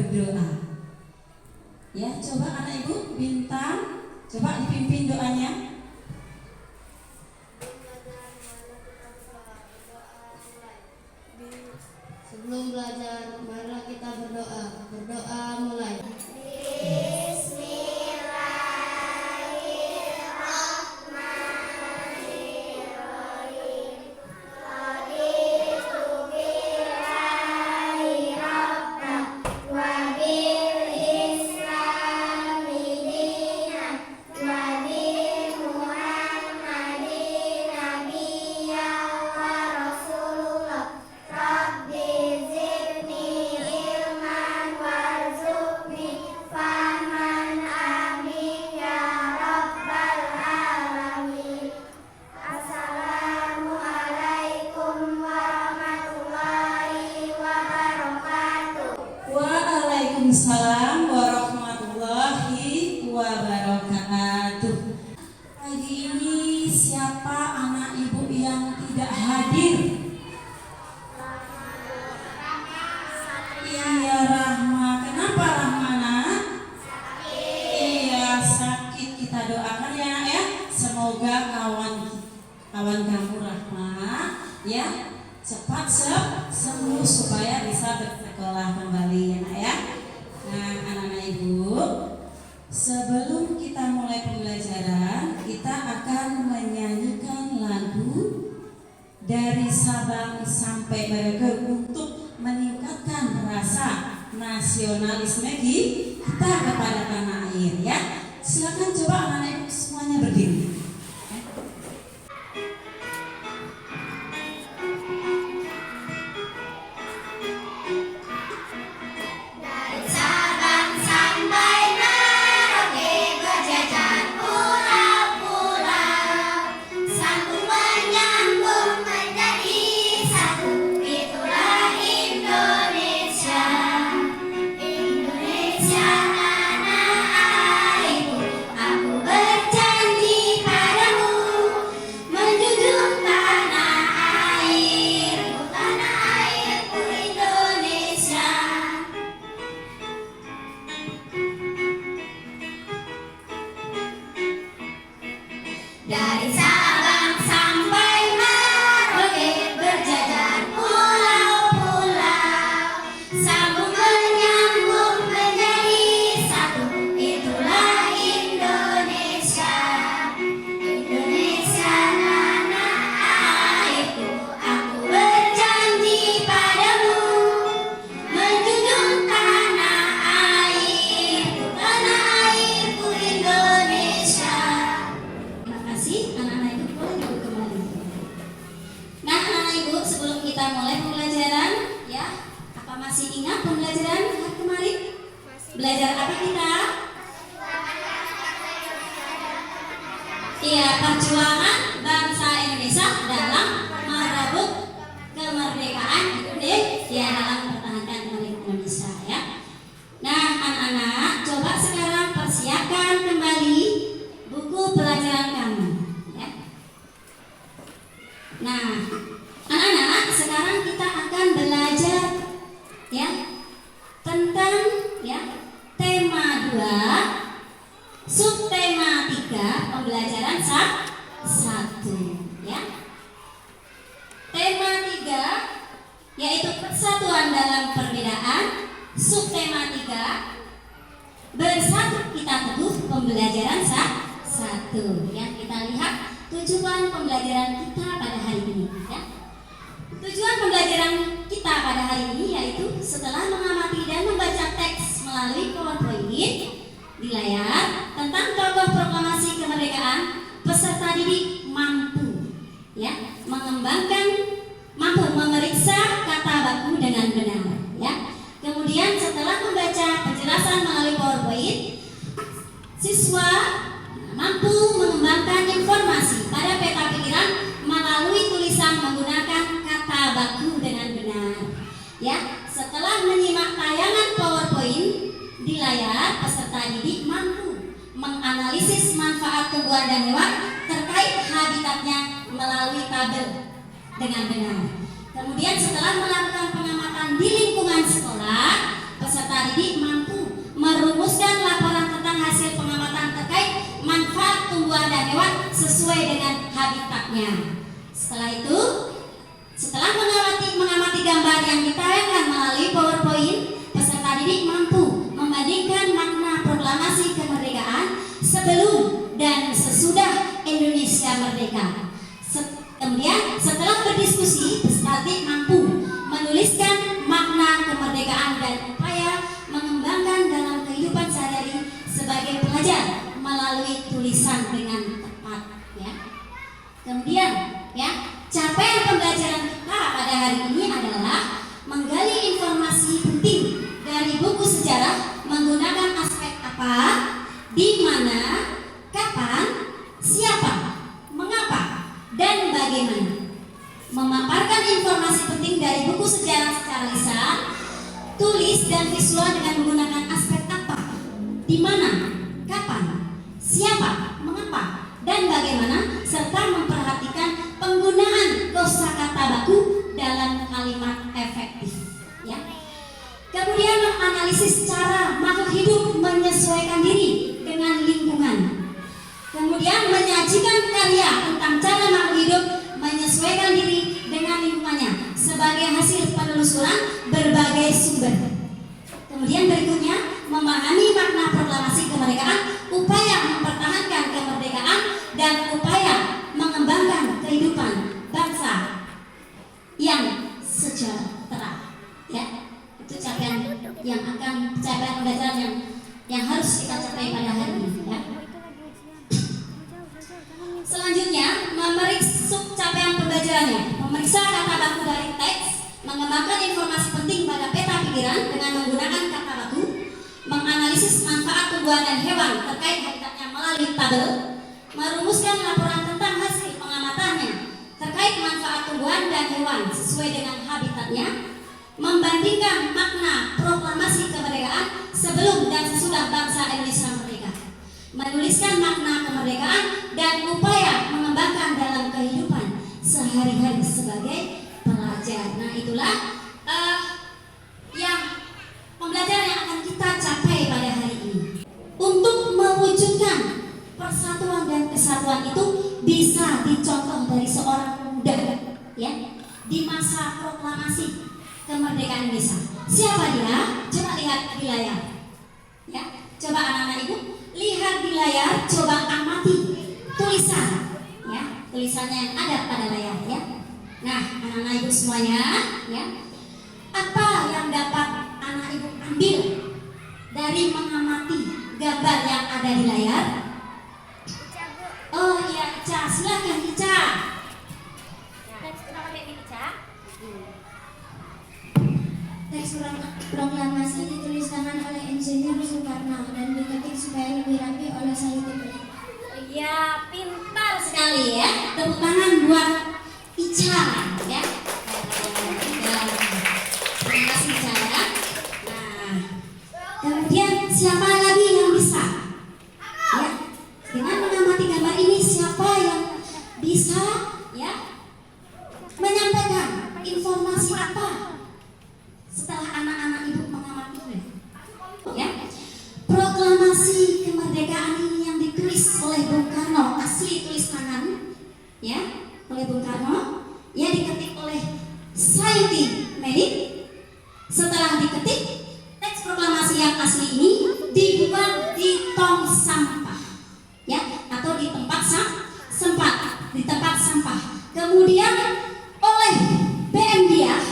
berdoa. Ya, coba anak ibu Bintang, coba dipimpin doanya. Sebelum belajar, marilah kita berdoa. Berdoa mulai. Waalaikumsalam warahmatullahi wabarakatuh. Pagi ini siapa anak ibu yang tidak hadir? Iya, Rahma. Kenapa Rahma, nak? Iya, sakit. Kita doakan ya, nak ya. Semoga kawan kamu Rahma ya cepat sembuh supaya bisa bersekolah kembali ya, nak ya. Nah, anak-anak ibu, sebelum kita mulai pembelajaran, kita akan menyanyikan lagu dari Sabang sampai Merauke untuk meningkatkan rasa nasionalisme kita kepada tanah air ya. Silakan coba anak-anak ibu semuanya berdiri. Dari Sabang sampai Merauke berjajar pulau-pulau, sambung menyambung menjadi satu, itulah Indonesia. Indonesia tanah airku, aku berjanji padamu, menjunjung tanah airku Indonesia. Anak-anak ibu boleh duduk kembali. Nah, anak-anak ibu, sebelum kita mulai pembelajaran ya, apa masih ingat pembelajaran hari kemarin? Belajar apa kita? Iya, perjuangan bangsa Indonesia dalam merebut kemerdekaan Indonesia, dalam mempertahankan kemerdekaan Indonesia ya. Nah, anak-anak, coba sekarang persiapkan kembali buku pelajaran kamu ya. Nah, anak-anak, sekarang kita akan belajar ya tentang ya tema 2, subtema 3, pembelajaran 1 ya. Tema 3 yaitu persatuan dalam perbedaan, subtema 3 bersatu kita teguh, pembelajaran 1 ya. Kita lihat tujuan pembelajaran kita pada hari ini ya. Tujuan pembelajaran kita pada hari ini yaitu setelah mengamati dan membaca teks melalui PowerPoint di layar tentang tokoh proklamasi kemerdekaan, peserta didik mampu ya mampu memeriksa kata baku dengan benar ya. Kemudian setelah membaca penjelasan melalui PowerPoint, siswa mampu mengembangkan informasi pada peta pikiran melalui tulisan menggunakan kata baku dengan benar ya. Setelah menyimak tayangan PowerPoint di layar, peserta didik mampu menganalisis manfaat tumbuhan dan hewan terkait habitatnya melalui tabel dengan benar. Kemudian setelah melakukan pengamatan di lingkungan sekolah, peserta didik mampu merumuskan laporan tentang hasil pengamatan terkait manfaat tumbuhan dan hewan sesuai dengan habitatnya. Setelah itu, setelah mengamati gambar yang ditayangkan melalui PowerPoint, peserta didik mampu membandingkan makna proklamasi kemerdekaan sebelum dan sesudah Indonesia merdeka. Kemudian setelah berdiskusi, peserta didik mampu menuliskan makna kemerdekaan dan upaya mengembangkan dalam kehidupan sehari-hari sebagai pelajar melalui tulisan dengan tepat, ya. Kemudian, ya, capaian pembelajaran kita pada hari ini adalah menggali informasi penting dari buku sejarah menggunakan aspek apa, di mana, kapan, siapa, mengapa, dan bagaimana. Memaparkan informasi penting dari buku sejarah secara lisan, tulis, dan visual dengan menggunakan aspek apa, di mana, kapan, siapa, mengapa, dan bagaimana, serta memperhatikan penggunaan kosakata baku dalam kalimat efektif, ya. Kemudian menganalisis cara makhluk hidup menyesuaikan diri dengan lingkungan. Kemudian menyajikan karya tentang cara makhluk hidup menyesuaikan diri dengan lingkungannya sebagai hasil penelusuran berbagai sumber. Kemudian berikutnya memahami makna proklamasi kemerdekaan, upaya mempertahankan kemerdekaan, dan upaya mengembangkan kehidupan bangsa yang sejahtera. Ya, itu capaian pembelajaran yang harus kita capai pada hari ini. Ya. Selanjutnya, memeriksa capaian pembelajarannya, memeriksa kata baku dari teks, mengembangkan informasi penting pada peta pikiran dengan menggunakan kata baku, menganalisis manfaat tumbuhan dan hewan terkait habitatnya melalui tabel, merumuskan laporan tentang hasil pengamatannya terkait manfaat tumbuhan dan hewan sesuai dengan habitatnya, membandingkan makna proklamasi kemerdekaan sebelum dan sesudah bangsa Indonesia merdeka, menuliskan makna kemerdekaan dan upaya mengembangkan dalam kehidupan sehari-hari sebagai pelajar. Nah, itulah yang pembelajaran yang akan kita capai pada hari ini. Untuk mewujudkan persatuan dan kesatuan itu bisa dicontoh dari seorang pemuda, ya, di masa proklamasi kemerdekaan Indonesia. Siapa dia? Coba lihat di layar. Ya, coba anak-anak ibu lihat di layar, coba amati tulisan, ya, tulisannya yang ada pada layar, ya. Nah, anak-anak ibu semuanya, ya, apa yang dapat anak ibu ambil dari mengamati gambar yang ada di layar? Oh iya, Ica, silakan Ica. Teks proklamasi ditulis tangan oleh Insinyur Soekarno dan diketik supaya lebih rapi oleh saintifik. Ya, pintar sekali, ya. Tepuk tangan buat Ica, ya. Terima kasih Ica, ya. Nah, kemudian siapa lagi yang bisa? Ya, dengan mengamati gambar ini siapa yang bisa, ya, menyampaikan informasi apa setelah anak-anak ibu mengamatinya? Ya, proklamasi kemerdekaan ini yang ditulis oleh Bung Karno, asli tulis tangan, ya, oleh Bung Karno, ya, diketik oleh saintifik. Setelah diketik, teks proklamasi yang asli ini dibuat di tong sampah, ya, atau di tempat sampah. Kemudian oleh BM Diah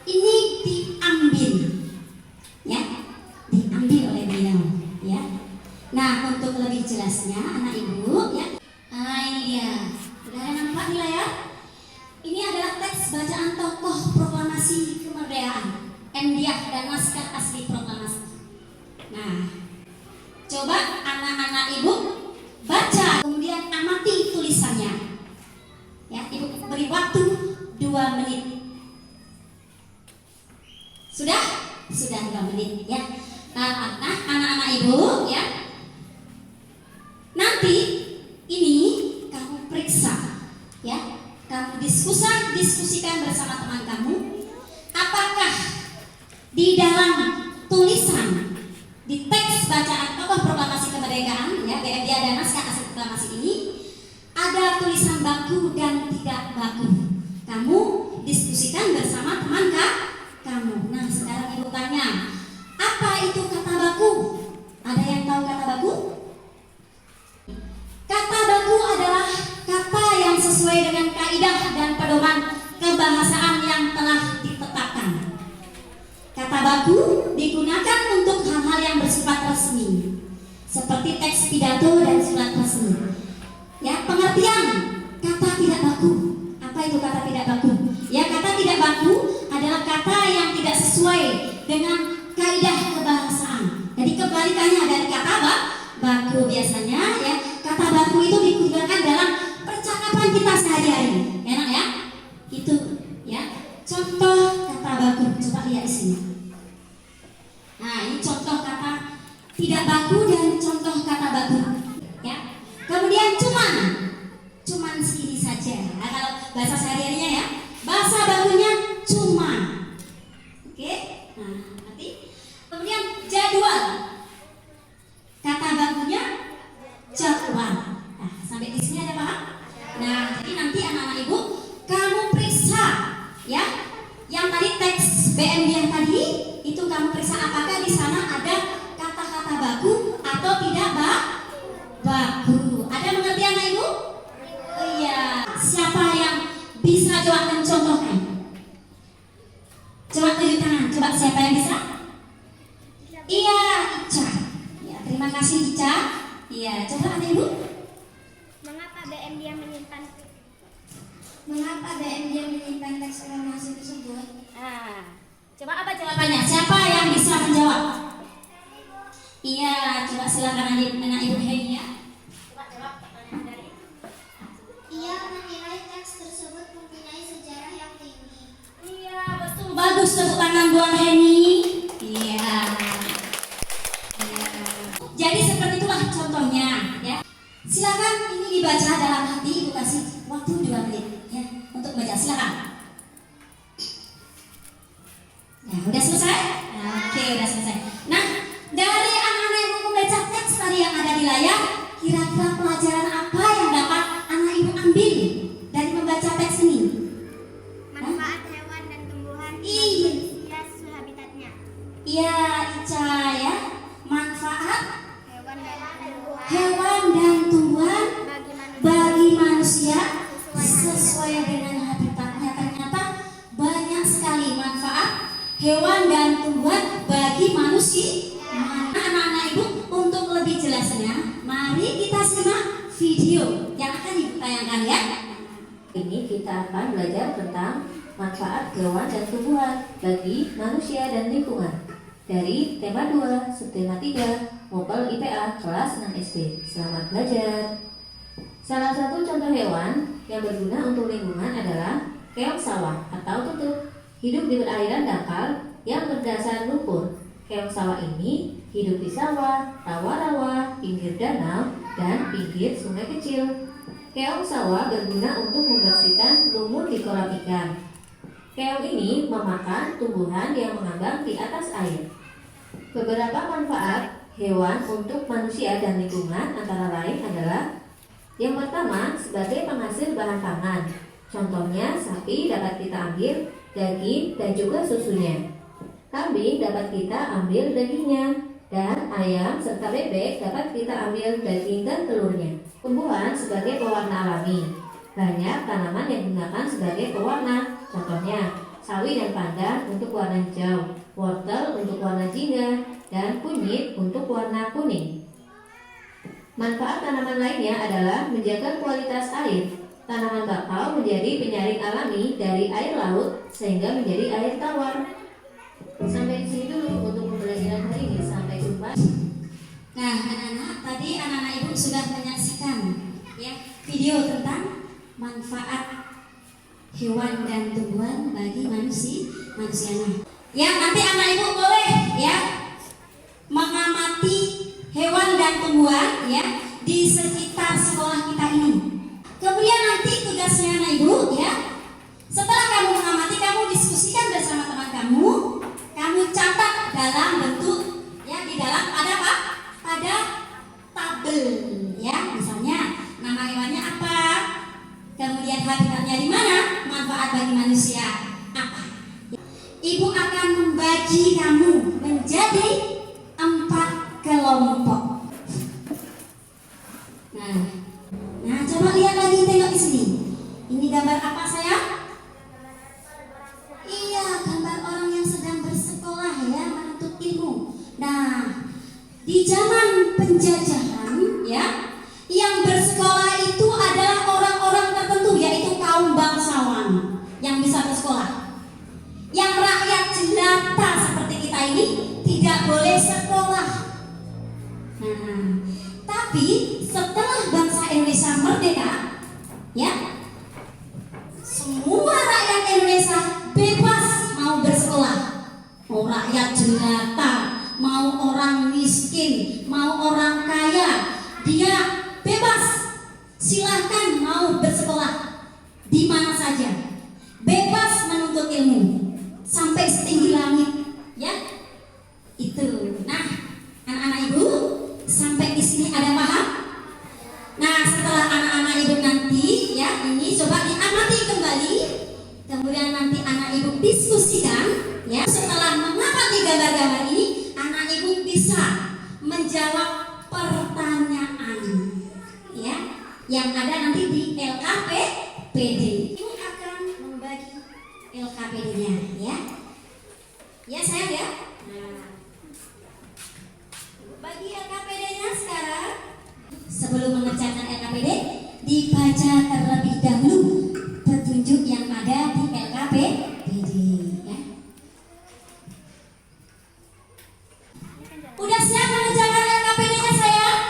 ini diambil, ya, diambil oleh beliau, ya. Nah, untuk lebih jelasnya anak ibu, ya, nah ini dia, sudah nampak di layar. Ini adalah teks bacaan tokoh proklamasi kemerdekaan, M. Diah, dan naskah asli proklamasi. Nah, coba anak-anak ibu baca, kemudian amati tulisannya. Ya, ibu beri waktu 2 menit. Sudah 2 menit, ya. Nah, anak-anak ibu, ya, nanti ini kamu periksa, ya, kamu diskusikan bersama teman kamu, apakah di dalam tulis BMD ada naskah hasil proklamasi ini ada tulisan baku dan tidak baku. Kamu diskusikan bersama teman kamu. Nah, sekarang ibu tanya, apa itu kata baku? Ada yang tahu kata baku? Kata baku adalah kata yang sesuai dengan kaidah dan pedoman kebahasaan yang telah ditetapkan. Kata baku digunakan untuk hal-hal yang bersifat resmi, seperti teks pidato dan surat resmi. Ya, pengertian kata tidak baku. Apa itu kata tidak baku? Ya, kata tidak baku adalah kata yang tidak sesuai dengan kaidah kebahasaan. Jadi kebalikannya dari kata baku biasanya ya. Kata baku itu digunakan dalam percakapan kita sehari-hari. Enak ya? Itu ya. Contoh kata baku, coba lihat di sini. Nah, ini contoh kata tidak baku dan contoh kata baku. Ya. Kemudian cuman segini saja. Nah, kalau bahasa sehari-harinya ya, bahasa bakunya cuma. Oke? Nah, nanti kemudian jadwal. Kata bakunya jadwal. Nah, sampai di sini ada paham? Nah, jadi nanti anak-anak ibu kamu periksa ya. Yang tadi teks BMD yang tadi itu kamu periksa apakah di sana ada kata-kata baku atau tidak baku. Ada mengerti anak ibu? Oh iya. Siapa yang bisa coba mencontohkan? Coba tunjuk tangan. Coba siapa yang bisa? Iya, Ica. Ya, terima kasih Ica. Iya, coba anak ibu. Mengapa BMD menyimpan teks proklamasi tersebut? Coba apa jawabannya? Siapa yang bisa menjawab? Iya, coba silakan anak ibu Heni ya. Coba jawab pertanyaan dari. Ia menilai teks tersebut mempunyai sejarah yang tinggi. Iya, betul. Bagus, tepuk tangan buat Heni. Iya. Jadi seperti itulah contohnya ya. Silakan ini dibaca dalam hati, ibu kasih waktu 2 menit ya untuk baca. Silakan. Ya, udah selesai? Oke, udah selesai. Nah, dari anak-anak yang membaca teks tadi yang ada di layar, kira-kira pelajaran apa yang dapat anak ibu ambil dari membaca teks ini? Manfaat hewan dan tumbuhan Iya. manusia habitatnya. Iya, Ica ya. Manfaat Hewan dan tumbuhan hewan dan tumbuhan bagi bagi manusia sesuai dengan habitatnya. Ternyata banyak sekali manfaat hewan dan tumbuhan bagi manusia. Nah, anak-anak ibu, untuk lebih jelasnya, mari kita simak video yang akan ibu tayangkan ya. Ini kita akan belajar tentang manfaat hewan dan tumbuhan bagi manusia dan lingkungan dari tema 2, subtema 3, Mopel IPA kelas 6 SD. Selamat belajar. Salah satu contoh hewan yang berguna untuk lingkungan adalah keong sawah atau tutut. Hidup di perairan dangkal yang berdasar lumpur. Keong sawah ini hidup di sawah, rawa-rawa, pinggir danau, dan pinggir sungai kecil. Keong sawah berguna untuk membersihkan lumut di kolam ikan. Keong ini memakan tumbuhan yang mengambang di atas air. Beberapa manfaat hewan untuk manusia dan lingkungan antara lain adalah: yang pertama, sebagai penghasil bahan pangan. Contohnya, sapi dapat kita ambil daging dan juga susunya. Kambing dapat kita ambil dagingnya, dan ayam serta bebek dapat kita ambil daging dan telurnya. Tumbuhan sebagai pewarna alami. Banyak tanaman yang digunakan sebagai pewarna. Contohnya, sawi dan pandan untuk warna hijau, wortel untuk warna jingga, dan kunyit untuk warna kuning. Manfaat tanaman lainnya adalah menjaga kualitas air. Tanaman bakau menjadi penyaring alami dari air laut sehingga menjadi air tawar. Sampai di sini dulu untuk pembelajaran hari ini. Sampai jumpa. Nah, anak-anak, tadi anak-anak ibu sudah menyaksikan ya video tentang manfaat hewan dan tumbuhan bagi manusia. Nah, ya nanti anak ibu boleh ya mengamati hewan dan tumbuhan ya di sekitar sekolah kita ini. Kemudian nanti tugasnya anak ibu ya, setelah kamu mengamati, kamu diskusikan bersama teman kamu catat dalam bentuk ya di dalam ada apa? Ada tabel. Nah, tapi setelah bangsa Indonesia merdeka, ya, semua rakyat Indonesia bebas mau bersekolah. Mau rakyat jelata, mau orang miskin, mau orang kaya, dia bebas. Silahkan mau bersekolah di mana saja, bebas menuntut ilmu sampai setinggi langit, ya. Itu. Nah, anak-anak ibu, sampai di sini ada paham? Nah, setelah anak-anak ibu nanti, ya, ini coba diamati kembali. Kemudian nanti anak ibu diskusikan, ya. Setelah mengamati gambar-gambar ini, anak ibu bisa menjawab pertanyaan, ya, yang ada nanti di LKPD. Ibu akan membagi LKPD-nya, ya. Ya, sayang ya. Nah, bagi LKPD-nya sekarang, sebelum mengerjakan LKPD, dibaca terlebih dahulu petunjuk yang ada di LKPD, ya. Udah siap mengerjakan LKPD-nya sayang?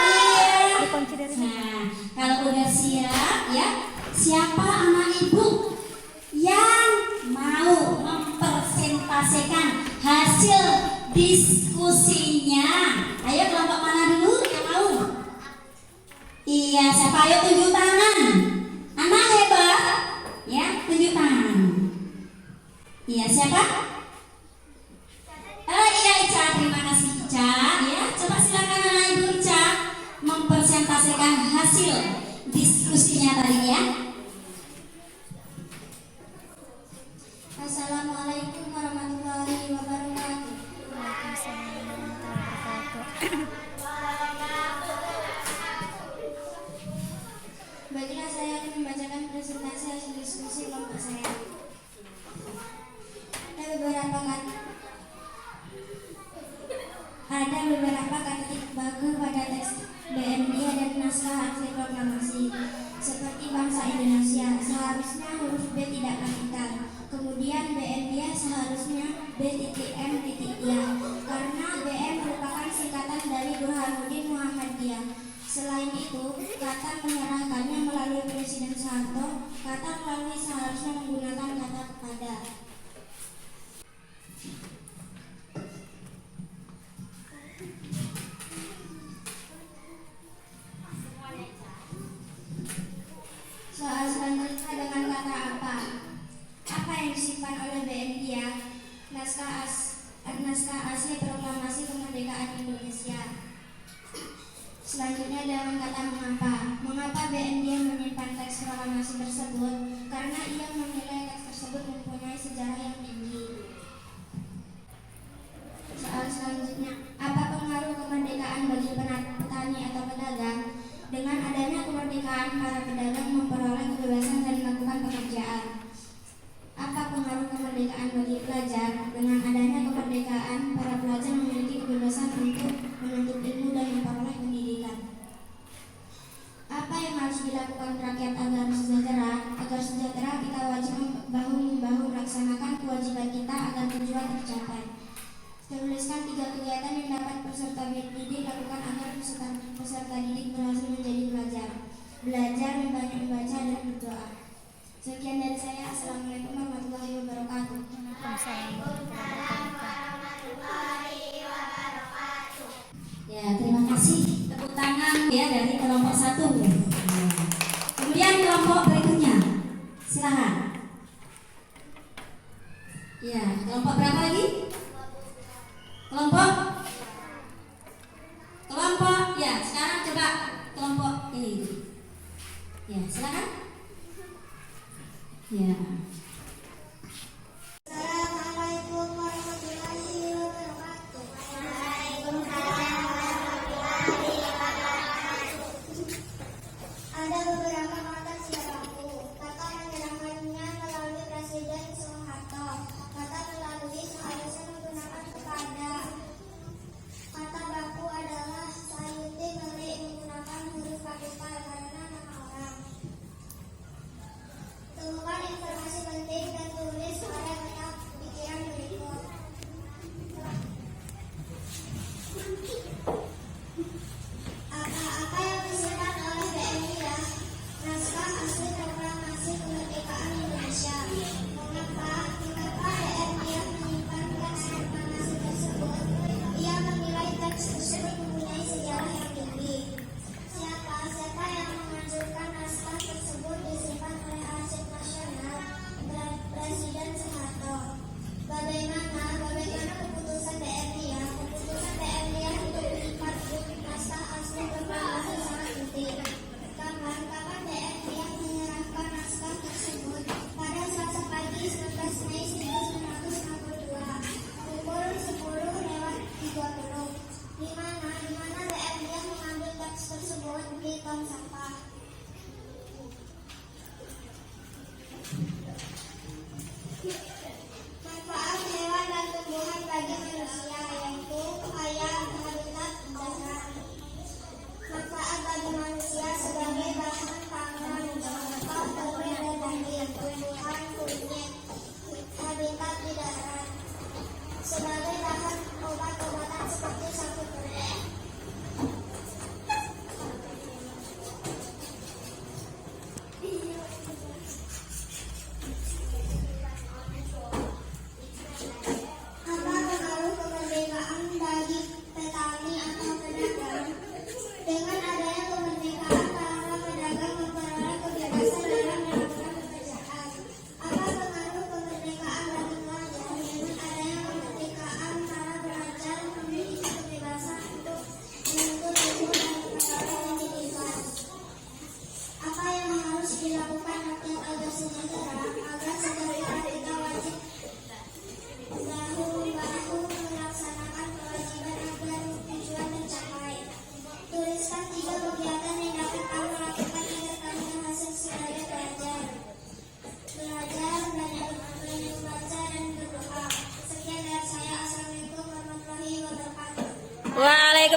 Iya. Nah, kalau udah siap, ya, siapa anak ibu yang mau mempresentasikan hasil diskusinya? Ayo, kelompok mana dulu yang mau? Iya, siapa? Ayo tunjuk tangan. Anak hebat, ya, tunjuk tangan. Iya, siapa? Iya, Ica, terima kasih Ica, ya. Coba silakan anak ibu Ica mempresentasikan hasil diskusinya tadi, ya. Assalamualaikum warahmatullahi wabarakatuh. Baiklah, saya akan membacakan presentasi hasil diskusi kelompok saya. Ada beberapa kata titik baku pada teks BMDIA dan naskah hasil proklamasi. Seperti bangsa Indonesia, seharusnya huruf B tidak kapital. Kemudian BMDIA seharusnya B.M.I. karena BM merupakan singkatan dari Burhanuddin Muhammadiyah. Selain itu, kata menyerahkannya melalui Presiden Soeharto. Kata melalui seharusnya menggunakan kata kepada. Soal selanjutnya dengan kata apa? Apa yang disimpan oleh BMDIA? Naskah asli proklamasi kemerdekaan Indonesia. Selanjutnya dengan kata mengapa. Mengapa BMDIA menyimpan teks proklamasi tersebut? Karena ia menilai teks tersebut mempunyai sejarah yang tinggi. Soal selanjutnya, apa pengaruh kemerdekaan bagi petani atau pedagang? Dengan adanya kemerdekaan, para pedagang memperoleh kebebasan dan melakukan pekerjaan. Apa pengaruh kemerdekaan bagi pelajar? Dengan adanya kemerdekaan, para pelajar memiliki kebebasan untuk menuntut ilmu dan memperoleh pendidikan. Apa yang harus dilakukan rakyat agar sejahtera? Agar sejahtera, kita wajib bahu-membahu melaksanakan kewajiban kita agar tujuan tercapai. Tuliskan 3 kegiatan yang dapat peserta didik lakukan agar peserta didik berhasil menjadi pelajar. Belajar, membanyak membaca, dan berdoa. Sekian dari saya. Assalamualaikum warahmatullahi wabarakatuh. Ya, terima kasih. Tepuk tangan, ya, dari kelompok 1. Kemudian kelompok berikutnya, silakan. Ya, kelompok berapa lagi? Kelompok, ya, sekarang coba kelompok ini. Ya, silakan. Ya. Assalamualaikum warahmatullahi wabarakatuh. Ada beberapa kata siapapun. Kata menyerahkannya melalui Presiden Soeharto. Kata melalui seharusnya menggunakan kepada. Kata baku adalah Sayuti Meli menggunakan huruf kapital karena nama orang. Temukan informasi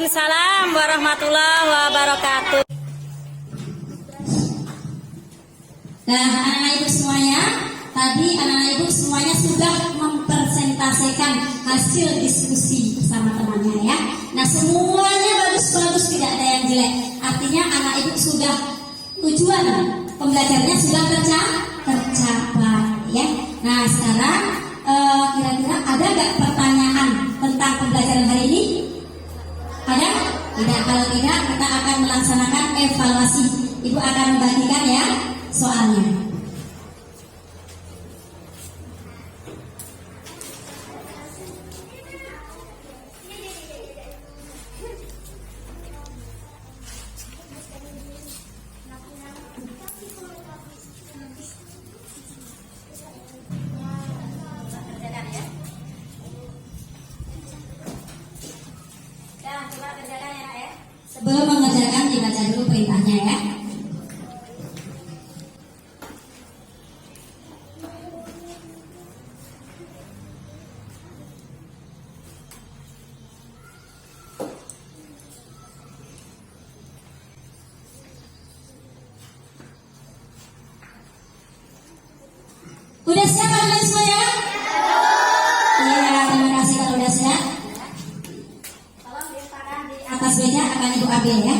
Waalaikumsalam warahmatullahi wabarakatuh. Nah, anak-anak ibu semuanya, tadi anak-anak ibu semuanya sudah mempresentasikan hasil diskusi bersama temannya ya. Nah, semuanya bagus-bagus, tidak ada yang jelek. Artinya anak ibu sudah tujuan pembelajarannya sudah tercapai ya. Nah, sekarang kira-kira ada nggak pertanyaan tentang pembelajaran hari ini? Ada? Tidak. Kalau tidak, kita akan melaksanakan evaluasi. Ibu akan membagikan ya soalnya. Sebelum mengerjakan dibaca dulu perintahnya ya. Udah siap kalian semua ya? Iya, terima kasih kalau udah siap. Tolong diletakkan di atas meja, akan ibu ambil ya.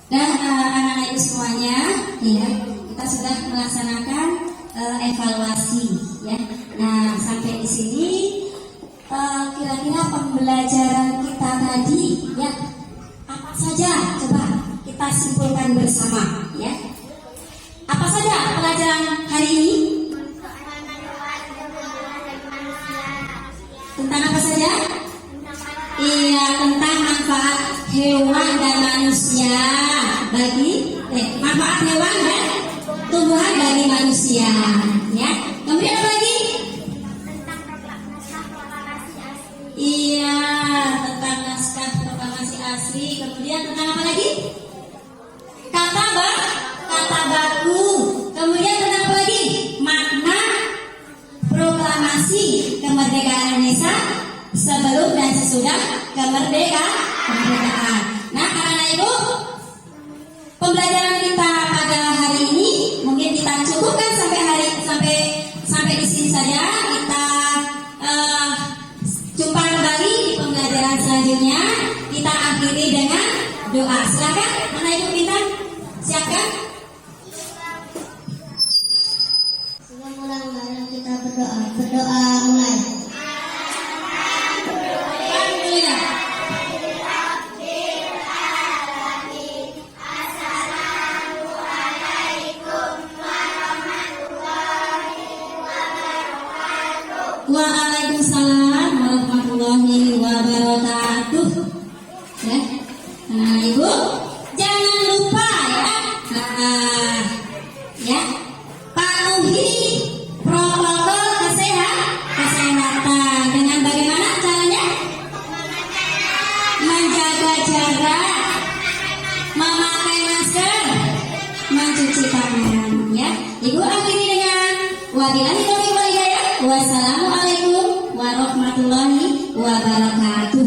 Dan anak-anak ibu semuanya, ya, kita sudah melaksanakan evaluasi, ya. Nah, sampai di sini kira-kira pembelajaran kita tadi, ya, apa saja? Coba kita simpulkan bersama, ya. Apa saja pelajaran hari ini? Tentang apa saja? Iya, tentang manfaat hewan dan manusia bagi manfaat hewan dan tumbuhan bagi manusia, ya. Kemudian apa lagi? Iya, tentang naskah proklamasi asli. Kemudian tentang apa lagi? Kata baku. Kemudian tentang apa lagi? Makna proklamasi kemerdekaan Indonesia sebelum dan sesudah kemerdekaan. Nah, anak-anak ibu, pembelajaran kita pada hari ini mungkin kita cukupkan sampai di sini saja. Kita jumpa kembali di pembelajaran selanjutnya. Kita akhiri dengan doa. Silakan, anak ibu kita siapkan. Sebelum mulai kita berdoa. Berdoa mulai. Waalaikumsalam warahmatullahi wabarakatuh. Ya, nah ibu jangan lupa ya, patuhi protokol kesehatan dengan bagaimana caranya? Menjaga jarak, memakai masker, mencuci tangan. Ya, ibu akhiri dengan wabillahi taufiq wal hidayah. Wassalamualaikum warahmatullahi wabarakatuh.